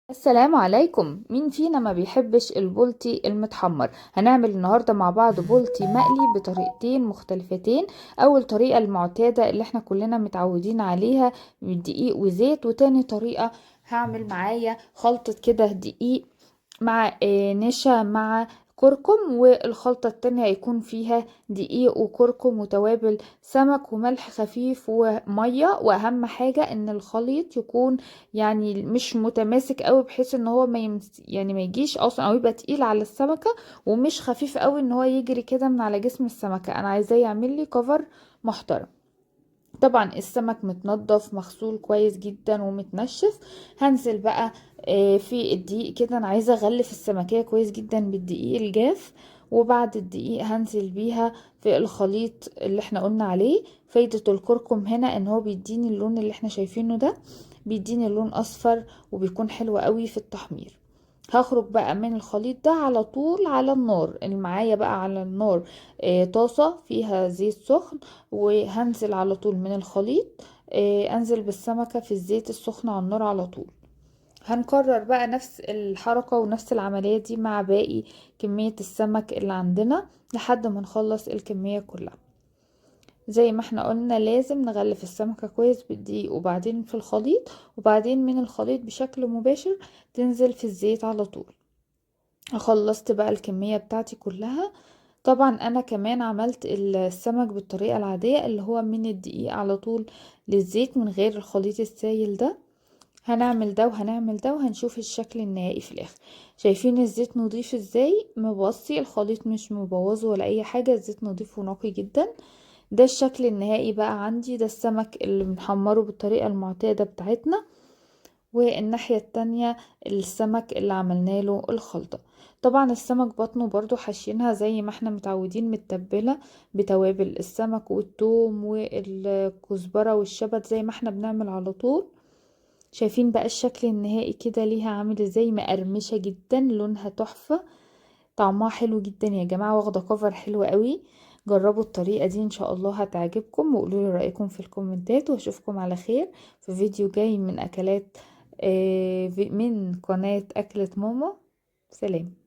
السلام عليكم. مين فينا ما بيحبش البولتي المتحمر؟ هنعمل النهاردة مع بعض بولتي مقلي بطريقتين مختلفتين. اول طريقة المعتادة اللي احنا كلنا متعودين عليها دقيق وزيت، وتاني طريقة هعمل معايا خلطة كده دقيق مع نشا مع كركم، والخلطة التانية هيكون فيها دقيق وكركم وتوابل سمك وملح خفيف ومية. واهم حاجة ان الخليط يكون يعني مش متماسك قوي، بحيث ان هو يعني ما يجيش اصلا او يبقى تقيل على السمكة، ومش خفيف قوي ان هو يجري كده من على جسم السمكة. انا عايزاه يعمل لي كفر محترم. طبعا السمك متنضف مغسول كويس جدا ومتنشف. هنزل بقى في الدقيق كده. انا عايزه اغلف السمكية كويس جدا بالدقيق الجاف، وبعد الدقيق هنزل بيها في الخليط اللي احنا قلنا عليه. فايدة الكركم هنا ان هو بيديني اللون اللي احنا شايفينه ده، بيديني اللون اصفر وبيكون حلو قوي في التحمير. هخرج بقى من الخليط ده على طول على النار اللي معايا بقى على النار. طاسة فيها زيت سخن، وهنزل على طول من الخليط. انزل بالسمكة في الزيت السخن على النار على طول. هنكرر بقى نفس الحركة ونفس العملية دي مع باقي كمية السمك اللي عندنا لحد ما نخلص الكمية كلها. زي ما احنا قلنا لازم نغلف السمكة كويس بالدقيق وبعدين في الخليط، وبعدين من الخليط بشكل مباشر تنزل في الزيت على طول. خلصت بقى الكمية بتاعتي كلها. طبعا انا كمان عملت السمك بالطريقة العادية اللي هو من الدقيق على طول للزيت من غير الخليط السائل ده. هنعمل ده وهنعمل ده وهنشوف الشكل النهائي في الاخر. شايفين الزيت نضيف ازاي مبصي، الخليط مش مبوظ ولا اي حاجة، الزيت نضيف ونقي جدا. ده الشكل النهائي بقى عندي، ده السمك اللي بنحمره بالطريقة المعتادة بتاعتنا. والناحية التانية السمك اللي عملنا له الخلطة. طبعا السمك بطنه برضو حشينها زي ما احنا متعودين متبلة بتوابل السمك والثوم والكزبرة والشبت زي ما احنا بنعمل على طول. شايفين بقى الشكل النهائي كده ليها عامل ازاي، مقرمشة جدا، لونها تحفة، طعمها حلو جدا يا جماعة، واخدة كفر حلو قوي. جربوا الطريقة دي ان شاء الله هتعجبكم، وقولوا لي رأيكم في الكومنتات، واشوفكم على خير في فيديو جاي من اكلات من قناة اكلة ماما. سلام.